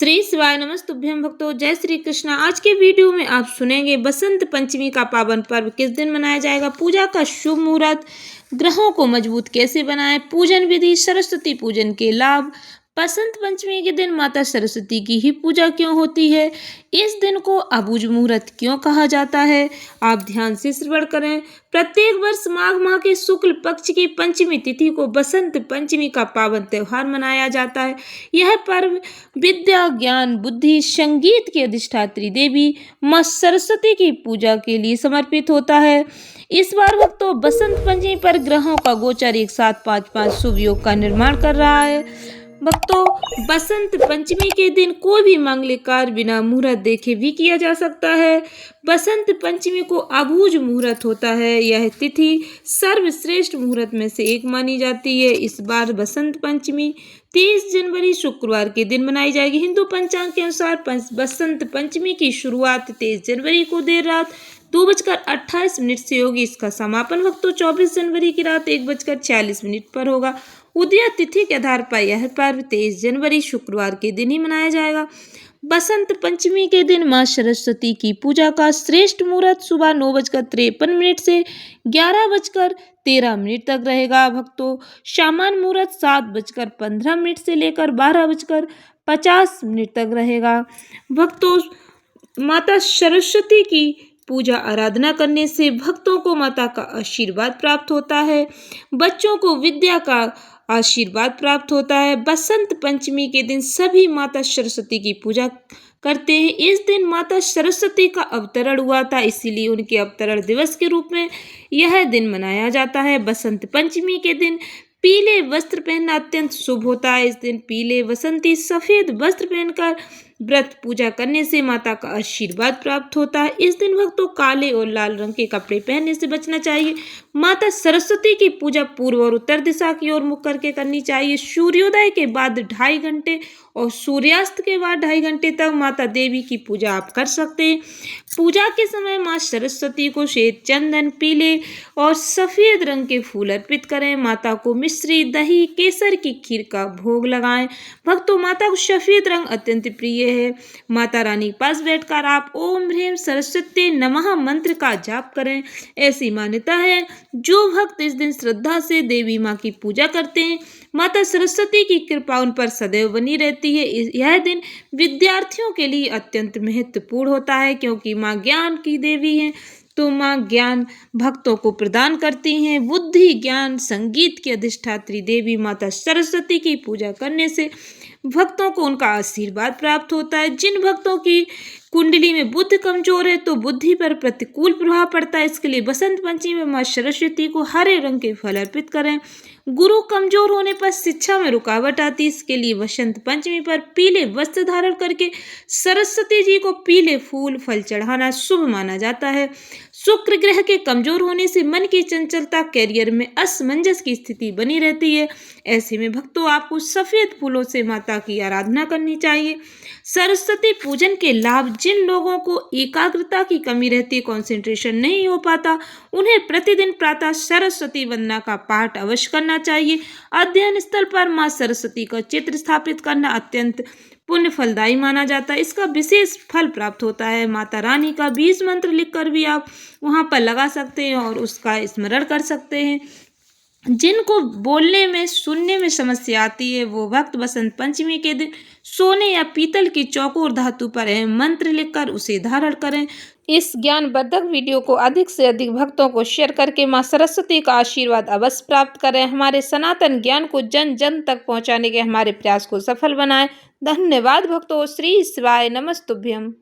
श्री शिवाय नमस्तुभ्यं भक्तों, जय श्री कृष्णा। आज के वीडियो में आप सुनेंगे बसंत पंचमी का पावन पर्व किस दिन मनाया जाएगा, पूजा का शुभ मुहूर्त, ग्रहों को मजबूत कैसे बनाएं, पूजन विधि, सरस्वती पूजन के लाभ, बसंत पंचमी के दिन माता सरस्वती की ही पूजा क्यों होती है, इस दिन को अबूझ मुहूर्त क्यों कहा जाता है, आप ध्यान से श्रवण करें। प्रत्येक वर्ष माघ माह के शुक्ल पक्ष की पंचमी तिथि को बसंत पंचमी का पावन त्योहार मनाया जाता है। यह पर्व विद्या, ज्ञान, बुद्धि, संगीत की अधिष्ठात्री देवी मां सरस्वती की पूजा के लिए समर्पित होता है। इस बार भक्तों बसंत पंचमी पर ग्रहों का गोचर एक साथ 5-5 शुभ योग का निर्माण कर रहा है। भक्तों बसंत पंचमी के दिन कोई भी मांगलिक कार्य बिना मुहूर्त देखे भी किया जा सकता है। बसंत पंचमी को अबूझ मुहूर्त होता है। यह तिथि सर्वश्रेष्ठ मुहूर्त में से एक मानी जाती है। इस बार बसंत पंचमी 30 जनवरी शुक्रवार के दिन मनाई जाएगी। हिंदू पंचांग के अनुसार बसंत पंचमी की शुरुआत 23 जनवरी को देर रात 2:28 से होगी। इसका समापन भक्तों 24 जनवरी की रात 1:46 पर होगा। उदय तिथि के आधार पर यह पर्व 23 जनवरी शुक्रवार के दिन ही मनाया जाएगा। बसंत पंचमी के दिन मां सरस्वती की पूजा का श्रेष्ठ मुहूर्त सुबह 9:53 से 11:13 तक रहेगा। भक्तों सामान्य मुहूर्त 7:15 से लेकर 12:50 तक रहेगा। भक्तों माता सरस्वती की पूजा आराधना करने से भक्तों को माता का आशीर्वाद प्राप्त होता है। बच्चों को विद्या का आशीर्वाद प्राप्त होता है। बसंत पंचमी के दिन सभी माता सरस्वती की पूजा करते हैं। इस दिन माता सरस्वती का अवतरण हुआ था, इसीलिए उनके अवतरण दिवस के रूप में यह दिन मनाया जाता है। बसंत पंचमी के दिन पीले वस्त्र पहनना अत्यंत शुभ होता है। इस दिन पीले वसंती सफेद वस्त्र पहनकर व्रत पूजा करने से माता का आशीर्वाद प्राप्त होता है। इस दिन भक्तों काले और लाल रंग के कपड़े पहनने से बचना चाहिए। माता सरस्वती की पूजा पूर्व और उत्तर दिशा की ओर मुख करके करनी चाहिए। सूर्योदय के बाद 2.5 घंटे और सूर्यास्त के बाद 2.5 घंटे तक माता देवी की पूजा आप कर सकते हैं। पूजा के समय मां सरस्वती को श्वेत चंदन, पीले और सफेद रंग के फूल अर्पित करें। माता को मिश्री, दही, केसर की खीर का भोग लगाएं। भक्तों माता को सफेद रंग अत्यंत प्रिय है। माता रानी के पास बैठकर आप ओम ह्रीं सरस्वती नमः मंत्र का जाप करें। ऐसी मान्यता है जो भक्त इस दिन श्रद्धा से देवी माँ की पूजा करते हैं माता सरस्वती की कृपा उन पर सदैव बनी रहती है। यह दिन विद्यार्थियों के लिए अत्यंत महत्वपूर्ण होता है क्योंकि माँ ज्ञान की देवी है, तो माँ ज्ञान भक्तों को प्रदान करती हैं। बुद्धि, ज्ञान, संगीत की अधिष्ठात्री देवी माता सरस्वती की पूजा करने से भक्तों को उनका आशीर्वाद प्राप्त होता है। जिन भक्तों की कुंडली में बुद्ध कमजोर है तो बुद्धि पर प्रतिकूल प्रभाव पड़ता है। इसके लिए बसंत पंचमी में मां सरस्वती को हरे रंग के फल अर्पित करें। गुरु कमजोर होने पर शिक्षा में रुकावट आती है। इसके लिए बसंत पंचमी पर पीले वस्त्र धारण करके सरस्वती जी को पीले फूल फल चढ़ाना शुभ माना जाता है। शुक्र ग्रह के कमजोर होने से मन की चंचलता, कैरियर में असमंजस की स्थिति बनी रहती है। ऐसे में भक्तों आपको सफेद फूलों से माता की आराधना करनी चाहिए। सरस्वती पूजन के लाभ, जिन लोगों को एकाग्रता की कमी रहती है, कंसंट्रेशन नहीं हो पाता, उन्हें प्रतिदिन प्रातः सरस्वती वंदना का पाठ अवश्य करना चाहिए। अध्ययन स्थल पर मां सरस्वती का चित्र स्थापित करना अत्यंत पुण्य फलदायी माना जाता है। इसका विशेष फल प्राप्त होता है। माता रानी का बीज मंत्र लिखकर भी आप वहां पर लगा सकते हैं और उसका स्मरण कर सकते हैं। जिनको बोलने में, सुनने में समस्या आती है वो भक्त बसंत पंचमी के दिन सोने या पीतल की चौकोर धातु पर मंत्र लिखकर उसे धारण करें। इस ज्ञानवर्धक वीडियो को अधिक से अधिक भक्तों को शेयर करके मां सरस्वती का आशीर्वाद अवश्य प्राप्त करें। हमारे सनातन ज्ञान को जन जन तक पहुंचाने के हमारे प्रयास को सफल बनाएं। धन्यवाद भक्तों। श्री शिवाय नमस्तुभ्यं।